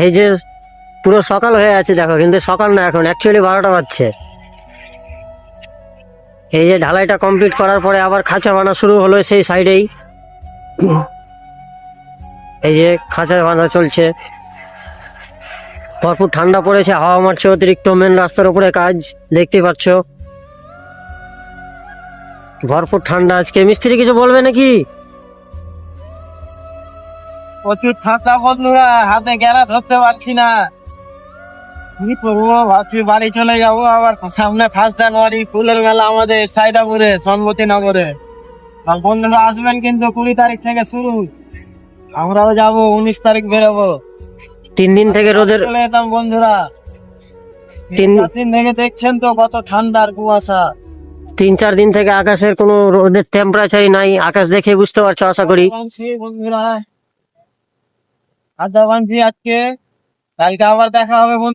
এই যে পুরো সকাল হয়ে আছে দেখো, কিন্তু সকাল না, এখন অ্যাকচুয়ালি 12টা বাজছে। এই যে ঢালাইটা কমপ্লিট করার পরে আবার খাঁচা বানা শুরু হলো সেই সাইডেই। এই যে খাঁচা বাঁধা চলছে, ভরপুর ঠান্ডা পড়েছে, হাওয়া মারছে অতিরিক্ত। মেন রাস্তার উপরে কাজ দেখতে পাচ্ছ, ভরপুর ঠান্ডা আজকে। মিস্ত্রি কিছু বলবে নাকি? প্রচুর ঠান্ডা বন্ধুরা, হাতে গ্যারা ধরতে পারছি না, কি করবো ভাবছি বাড়ি চলে যাবো। আবার সামনে 1 জানুয়ারি ফুলের মেলা আমাদের সাইদাপুরে সনবতী নগরে। আর বন্ধুরা আসবেন কিন্তু 20 তারিখ থেকে শুরু, আমরাও যাবো 19 তারিখ বেরোবো। 3 দিন থেকে রোদের, চলে যেতাম বন্ধুরা। 3 দিন থেকে দেখছেন তো কত ঠান্ডার কুয়াশা। 3-4 দিন থেকে আকাশের কোনো রোদের টেম্পারেচারই নাই। আকাশ দেখে বুঝতে পারছো আশা করি। বন্ধুরা আড্ডা বানছি আজকে, কালকে আবার দেখা হবে বন্ধু।